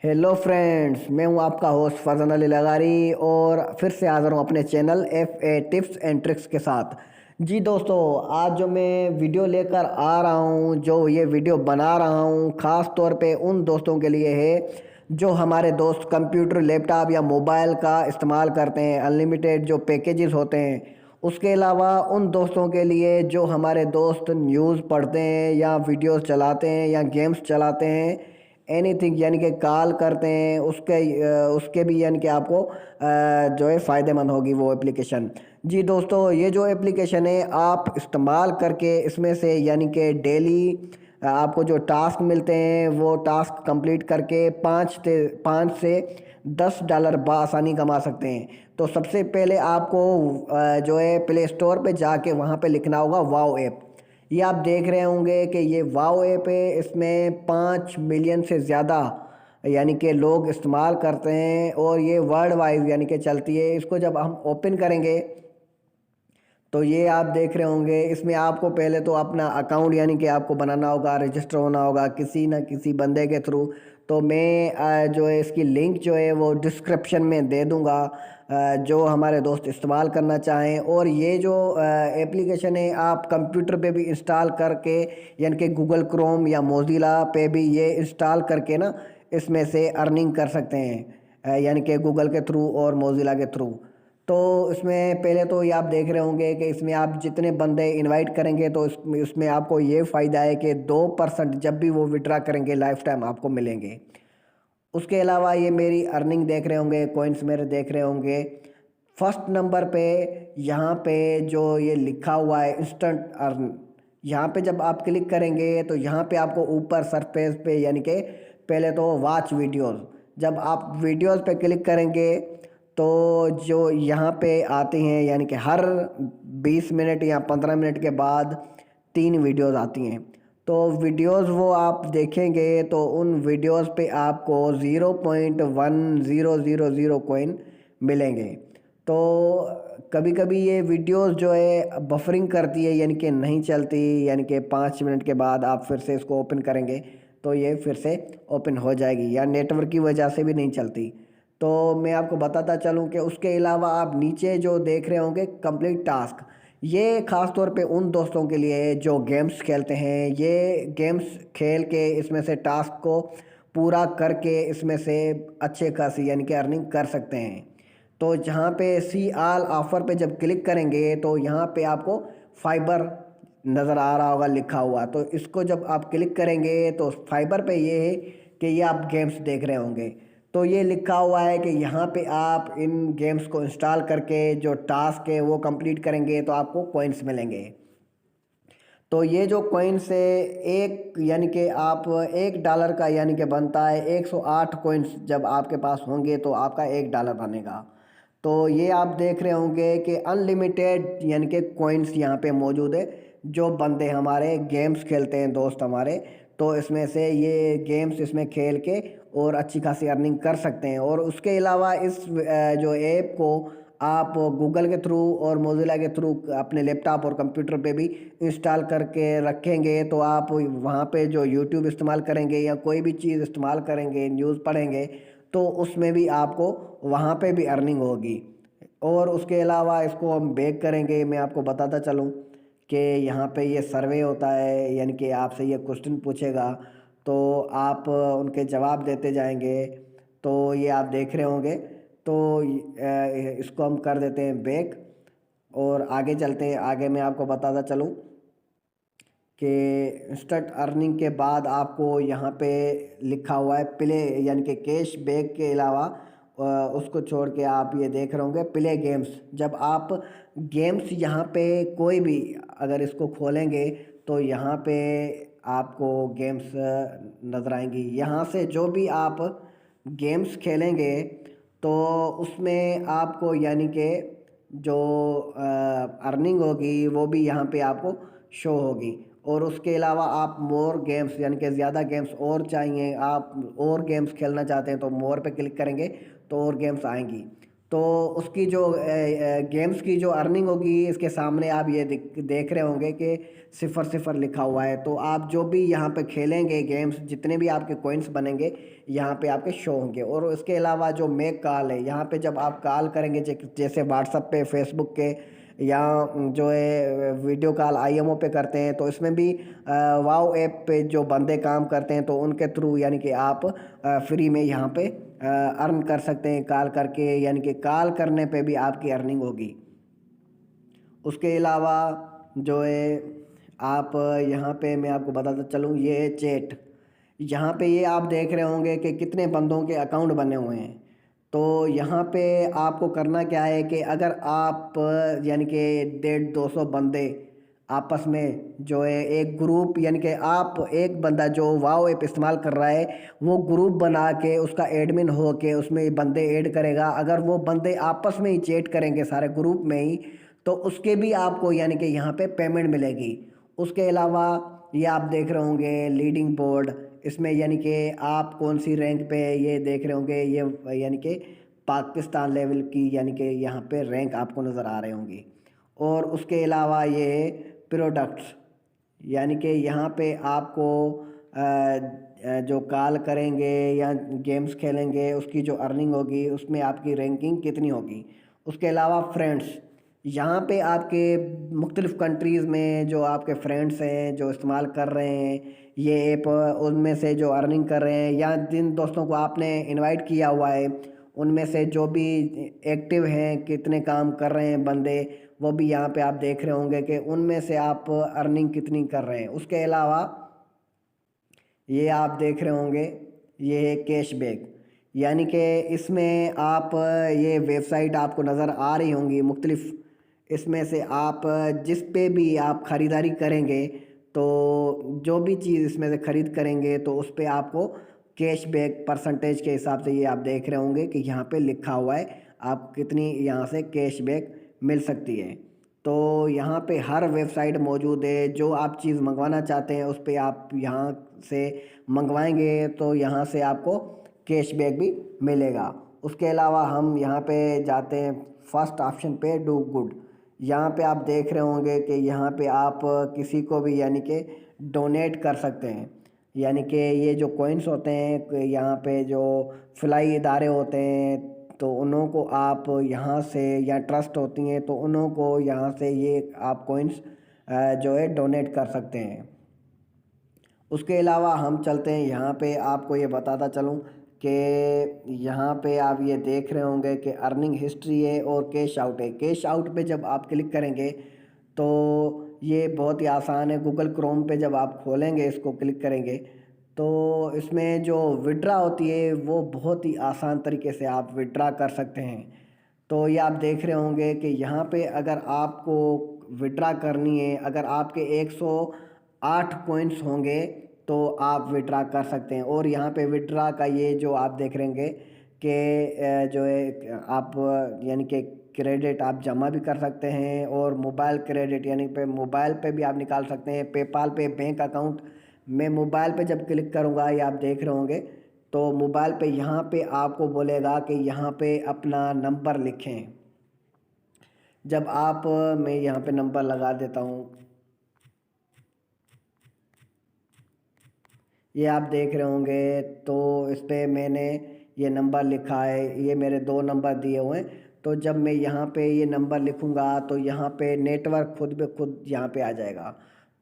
Hello friends, मैं हूं आपका होस्ट फरजान अली लगारी और फिर से हाज़िर हूं अपने channel F A tips and tricks के साथ। जी दोस्तों, आज जो मैं वीडियो लेकर आ रहा हूं, जो ये वीडियो बना रहा हूं, ख़ास तौर पे उन दोस्तों के लिए है जो हमारे दोस्त कंप्यूटर, लैपटॉप या मोबाइल का इस्तेमाल करते हैं, अनलिमिटेड जो पैकेजेस होते हैं। उसके अलावा उन दोस्तों के लिए जो हमारे दोस्त न्यूज़ पढ़ते हैं या वीडियोस चलाते हैं या गेम्स चलाते हैं, एनीथिंग यानी कि कॉल करते हैं, उसके भी यानी कि आपको जो है फ़ायदेमंद होगी वो एप्लीकेशन। जी दोस्तों, ये जो एप्लीकेशन है आप इस्तेमाल करके इसमें से यानी कि डेली आपको जो टास्क मिलते हैं वो टास्क कंप्लीट करके पाँच से $10 बआसानी कमा सकते हैं। तो सबसे पहले आपको जो है प्ले स्टोर पे जाके वहाँ पे लिखना होगा वाओ ऐप। ये आप देख रहे होंगे कि ये वाओ ऐप है, इसमें 5 मिलियन से ज़्यादा यानी कि लोग इस्तेमाल करते हैं और ये वर्ल्ड वाइड यानी कि चलती है। इसको जब हम ओपन करेंगे तो ये आप देख रहे होंगे, इसमें आपको पहले तो अपना अकाउंट यानी कि आपको बनाना होगा, रजिस्टर होना होगा किसी न किसी बंदे के थ्रू। तो मैं जो है इसकी लिंक जो है वो डिस्क्रिप्शन में दे दूंगा, जो हमारे दोस्त इस्तेमाल करना चाहें। और ये जो एप्लीकेशन है आप कंप्यूटर पे भी इंस्टॉल करके यानी कि गूगल क्रोम या मोज़िला पे भी ये इंस्टॉल करके ना इसमें से अर्निंग कर सकते हैं, यानी कि गूगल के थ्रू और मोज़िला के थ्रू। तो इसमें पहले तो ये आप देख रहे होंगे कि इसमें आप जितने बंदे इनवाइट करेंगे तो इसमें आपको ये फ़ायदा है कि 2% जब भी वो विड्रा करेंगे लाइफ टाइम आपको मिलेंगे। उसके अलावा ये मेरी अर्निंग देख रहे होंगे, कॉइन्स मेरे देख रहे होंगे। फर्स्ट नंबर पे यहाँ पे जो ये लिखा हुआ है इंस्टेंट अर्न, यहाँ पे जब आप क्लिक करेंगे तो यहाँ पे आपको ऊपर सरफेस पे यानी कि पहले तो वॉच वीडियोस, जब आप वीडियोस पे क्लिक करेंगे तो जो यहाँ पे आती हैं यानी कि हर 20 मिनट या 15 मिनट के बाद 3 वीडियोस आती हैं। तो वीडियोस वो आप देखेंगे तो उन वीडियोस पे आपको 0.1000 कॉइन मिलेंगे। तो कभी कभी ये वीडियोस जो है बफरिंग करती है यानी कि नहीं चलती, यानी कि 5 मिनट के बाद आप फिर से इसको ओपन करेंगे तो ये फिर से ओपन हो जाएगी, या नेटवर्क की वजह से भी नहीं चलती। तो मैं आपको बताता चलूँ कि उसके अलावा आप नीचे जो देख रहे होंगे कंप्लीट टास्क, ये ख़ास तौर पे उन दोस्तों के लिए है जो गेम्स खेलते हैं। ये गेम्स खेल के इसमें से टास्क को पूरा करके इसमें से अच्छे खासी यानी कि अर्निंग कर सकते हैं। तो जहाँ पे सी आल ऑफ़र पे जब क्लिक करेंगे तो यहाँ पे आपको फाइबर नज़र आ रहा होगा लिखा हुआ, तो इसको जब आप क्लिक करेंगे तो फाइबर पे ये है कि ये आप गेम्स देख रहे होंगे। तो ये लिखा हुआ है कि यहाँ पे आप इन गेम्स को इंस्टॉल करके जो टास्क है वो कंप्लीट करेंगे तो आपको कॉइन्स मिलेंगे। तो ये जो कॉइन्स है एक यानी कि आप $1 का यानी कि बनता है 108 कॉइन्स, जब आपके पास होंगे तो आपका $1 बनेगा। तो ये आप देख रहे होंगे कि अनलिमिटेड यानी कि कॉइन्स यहाँ पे मौजूद है। जो बंदे हमारे गेम्स खेलते हैं दोस्त हमारे, तो इसमें से ये गेम्स इसमें खेल के और अच्छी खासी अर्निंग कर सकते हैं। और उसके अलावा इस जो ऐप को आप गूगल के थ्रू और मोज़िला के थ्रू अपने लैपटॉप और कंप्यूटर पे भी इंस्टॉल करके रखेंगे तो आप वहाँ पे जो यूट्यूब इस्तेमाल करेंगे या कोई भी चीज़ इस्तेमाल करेंगे, न्यूज़ पढ़ेंगे, तो उसमें भी आपको वहाँ पे भी अर्निंग होगी। और उसके अलावा इसको हम बैक करेंगे, मैं आपको बताता चलूँ कि यहाँ पे ये सर्वे होता है, यानी कि आपसे ये क्वेश्चन पूछेगा तो आप उनके जवाब देते जाएंगे। तो ये आप देख रहे होंगे। तो इसको हम कर देते हैं बैक और आगे चलते हैं। आगे मैं आपको बताता चलूँ कि इंस्टेंट अर्निंग के बाद आपको यहाँ पे लिखा हुआ है प्ले, यानी कि कैश बैक के अलावा उसको छोड़ के आप ये देख रहे होंगे प्ले गेम्स। जब आप गेम्स यहाँ पे कोई भी अगर इसको खोलेंगे तो यहाँ पे आपको गेम्स नज़र आएंगी। यहाँ से जो भी आप गेम्स खेलेंगे तो उसमें आपको यानी कि जो अर्निंग होगी वो भी यहाँ पे आपको शो होगी। और उसके अलावा आप मोर गेम्स यानी कि ज़्यादा गेम्स और चाहिए, आप और गेम्स खेलना चाहते हैं तो मोर पे क्लिक करेंगे तो और गेम्स आएंगी। तो उसकी जो गेम्स की जो अर्निंग होगी, इसके सामने आप ये देख रहे होंगे कि 0 0 लिखा हुआ है। तो आप जो भी यहाँ पे खेलेंगे गेम्स, जितने भी आपके कॉइन्स बनेंगे यहाँ पे आपके शो होंगे। और उसके अलावा जो मेक कॉल है, यहाँ पे जब आप कॉल करेंगे जैसे व्हाट्सएप पे, फेसबुक के, या जो है वीडियो कॉल आईएमओ पे करते हैं, तो इसमें भी वाओ ऐप पे जो बंदे काम करते हैं तो उनके थ्रू यानी कि आप फ्री में यहाँ पे अर्न कर सकते हैं कॉल करके, यानी कि कॉल करने पे भी आपकी अर्निंग होगी। उसके अलावा जो है आप यहाँ पे मैं आपको बताता चलूँ, ये है चैट। यहाँ पे ये आप देख रहे होंगे कि कितने बंदों के अकाउंट बने हुए हैं। तो यहाँ पे आपको करना क्या है कि अगर आप यानी कि 150-200 बंदे आपस में जो है एक ग्रुप, यानी कि आप एक बंदा जो वाओ ऐप इस्तेमाल कर रहा है वो ग्रुप बना के उसका एडमिन हो के उसमें बंदे ऐड करेगा। अगर वो बंदे आपस में ही चैट करेंगे सारे ग्रुप में ही, तो उसके भी आपको यानी कि यहाँ पे पेमेंट मिलेगी। उसके अलावा ये आप देख रहे होंगे लीडिंग बोर्ड, इसमें यानी कि आप कौन सी रैंक पे ये देख रहे होंगे, ये यानी कि पाकिस्तान लेवल की यानी कि यहाँ पे रैंक आपको नज़र आ रहे होंगी। और उसके अलावा ये प्रोडक्ट्स, यानी कि यहाँ पे आपको जो कॉल करेंगे या गेम्स खेलेंगे उसकी जो अर्निंग होगी उसमें आपकी रैंकिंग कितनी होगी। उसके अलावा फ्रेंड्स, यहाँ पे आपके मुख्तलिफ़ कंट्रीज़ में जो आपके फ्रेंड्स हैं जो इस्तेमाल कर रहे हैं ये ऐप, उनमें से जो अर्निंग कर रहे हैं या जिन दोस्तों को आपने इनवाइट किया हुआ है उनमें से जो भी एक्टिव हैं, कितने काम कर रहे हैं बंदे, वो भी यहाँ पे आप देख रहे होंगे कि उनमें से आप अर्निंग कितनी कर रहे हैं। उसके अलावा ये आप देख रहे होंगे, ये है कैशबैक, यानी कि इसमें आप ये वेबसाइट आपको नज़र आ रही होंगी मुख्तलिफ़, इसमें से आप जिस पे भी आप ख़रीदारी करेंगे तो जो भी चीज़ इसमें से ख़रीद करेंगे तो उस पे आपको कैशबैक परसेंटेज के हिसाब से, ये आप देख रहे होंगे कि यहाँ पे लिखा हुआ है आप कितनी यहाँ से कैशबैक मिल सकती है। तो यहाँ पे हर वेबसाइट मौजूद है, जो आप चीज़ मंगवाना चाहते हैं उस पे आप यहाँ से मंगवाएंगे तो यहाँ से आपको कैशबैक भी मिलेगा। उसके अलावा हम यहाँ पे जाते हैं फर्स्ट ऑप्शन पे, डू गुड। यहाँ पे आप देख रहे होंगे कि यहाँ पे आप किसी को भी यानी कि डोनेट कर सकते हैं, यानी कि ये जो कॉइन्स होते हैं यहाँ पे जो फलाई इदारे होते हैं तो उन्हों को आप यहाँ से, या ट्रस्ट होती हैं तो उन्हों को यहाँ से ये आप कॉइन्स जो है डोनेट कर सकते हैं। उसके अलावा हम चलते हैं यहाँ पे, आपको ये बताता चलूँ कि यहाँ पे आप ये देख रहे होंगे कि अर्निंग हिस्ट्री है और कैश आउट है। कैश आउट पे जब आप क्लिक करेंगे तो ये बहुत ही आसान है, गूगल क्रोम पे जब आप खोलेंगे इसको क्लिक करेंगे तो इसमें जो विड्रा होती है वो बहुत ही आसान तरीके से आप विड्रा कर सकते हैं। तो ये आप देख रहे होंगे कि यहाँ पे अगर आपको विड्रा करनी है, अगर आपके 108 कॉइन्स होंगे तो आप विड्रा कर सकते हैं। और यहाँ पे विड्रा का ये जो आप देख रहे होंगे कि जो है आप यानी कि क्रेडिट आप जमा भी कर सकते हैं, और मोबाइल क्रेडिट यानी पे मोबाइल पे भी आप निकाल सकते हैं। पेपाल पे बैंक अकाउंट, मैं मोबाइल पे जब क्लिक करूँगा ये आप देख रहे होंगे तो मोबाइल पे यहाँ पे आपको बोलेगा कि यहाँ पे अपना नंबर लिखें। जब आप मैं यहाँ पे नंबर लगा देता हूँ, ये आप देख रहे होंगे तो इस पर मैंने ये नंबर लिखा है, ये मेरे 2 नंबर दिए हुए हैं। तो जब मैं यहाँ पे ये नंबर लिखूँगा तो यहाँ पे नेटवर्क खुद ब खुद यहाँ पे आ जाएगा।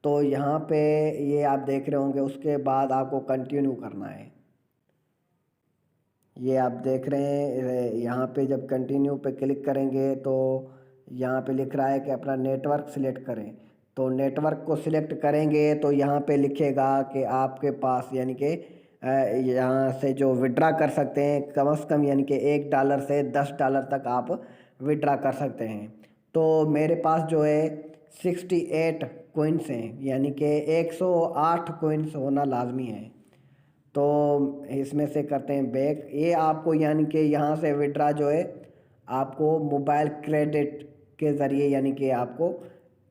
तो यहाँ पे ये आप देख रहे होंगे, उसके बाद आपको कंटिन्यू करना है। ये आप देख रहे हैं यहाँ पे जब कंटिन्यू पे क्लिक करेंगे तो यहाँ पे लिख रहा है कि अपना नेटवर्क सिलेक्ट करें। तो नेटवर्क को सिलेक्ट करेंगे तो यहाँ पे लिखेगा कि आपके पास यानी कि यहाँ से जो विड्रा कर सकते हैं कम से कम, यानी कि $1 से $10 तक आप विड्रा कर सकते हैं। तो मेरे पास जो है 68 कॉइन्स हैं, यानी कि 108 कॉइन्स होना लाजमी है। तो इसमें से करते हैं बैक, ये आपको यानी कि यहाँ से विड्रा जो है आपको मोबाइल क्रेडिट के ज़रिए यानी कि आपको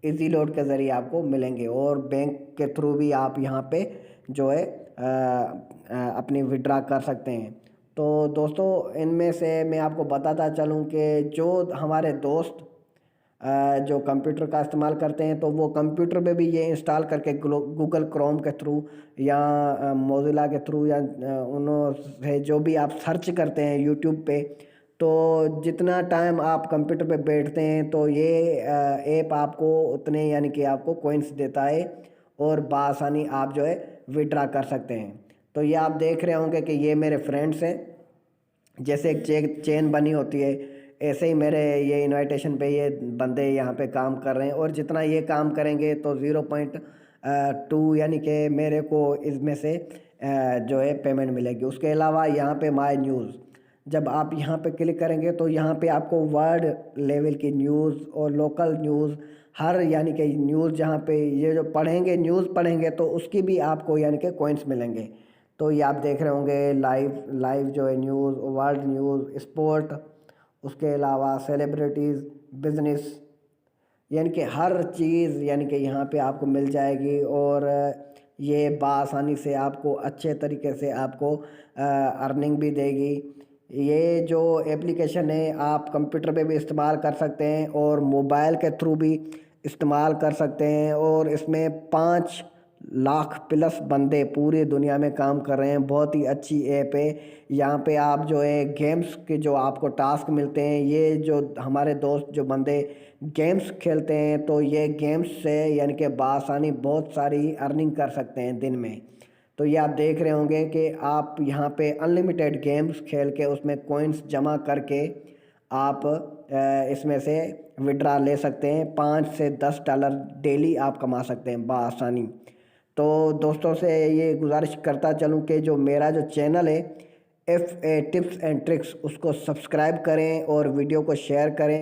इजी लोड के ज़रिए आपको मिलेंगे, और बैंक के थ्रू भी आप यहाँ पे जो है अपनी विड्रा कर सकते हैं। तो दोस्तों इनमें से मैं आपको बताता चलूँ कि जो हमारे दोस्त जो कंप्यूटर का इस्तेमाल करते हैं तो वो कंप्यूटर पे भी ये इंस्टॉल करके गूगल क्रोम के थ्रू या मोज़िला के थ्रू या उन्होंने जो भी आप सर्च करते हैं यूट्यूब पे, तो जितना टाइम आप कंप्यूटर पे बैठते हैं तो ये ऐप आपको उतने यानी कि आपको कॉइन्स देता है और बआसानी आप जो है विड्रा कर सकते हैं। तो ये आप देख रहे होंगे कि ये मेरे फ्रेंड्स हैं, जैसे एक चेन बनी होती है ऐसे ही मेरे ये इनविटेशन पे ये बंदे यहाँ पे काम कर रहे हैं, और जितना ये काम करेंगे तो 0.2 यानी कि मेरे को इसमें से जो है पेमेंट मिलेगी। उसके अलावा यहाँ पे माय न्यूज़, जब आप यहाँ पे क्लिक करेंगे तो यहाँ पे आपको वर्ल्ड लेवल की न्यूज़ और लोकल न्यूज़ हर यानी कि न्यूज़ जहाँ पे ये जो पढ़ेंगे न्यूज़ पढ़ेंगे तो उसकी भी आपको यानी कि कॉइन्स मिलेंगे। तो ये आप देख रहे होंगे लाइव लाइव जो है न्यूज़, वर्ल्ड न्यूज़, स्पोर्ट, उसके अलावा सेलिब्रिटीज़, बिजनेस, यानी कि हर चीज़ यानी कि यहाँ पे आपको मिल जाएगी। और ये बआसानी से आपको अच्छे तरीके से आपको अर्निंग भी देगी। ये जो एप्लीकेशन है आप कंप्यूटर पे भी इस्तेमाल कर सकते हैं और मोबाइल के थ्रू भी इस्तेमाल कर सकते हैं, और इसमें 5 लाख प्लस बंदे पूरी दुनिया में काम कर रहे हैं। बहुत ही अच्छी ऐप है। यहाँ पे आप जो है गेम्स के जो आपको टास्क मिलते हैं, ये जो हमारे दोस्त जो बंदे गेम्स खेलते हैं तो ये गेम्स से यानी कि बआसानी बहुत सारी अर्निंग कर सकते हैं दिन में। तो ये आप देख रहे होंगे कि आप यहाँ पे अनलिमिटेड गेम्स खेल के उसमें कॉइन्स जमा करके आप इसमें से विड्रा ले सकते हैं। 5 से 10 डॉलर डेली आप कमा सकते हैं बआसानी। तो दोस्तों से ये गुजारिश करता चलूँ कि जो मेरा जो चैनल है FA टिप्स एंड ट्रिक्स, उसको सब्सक्राइब करें और वीडियो को शेयर करें।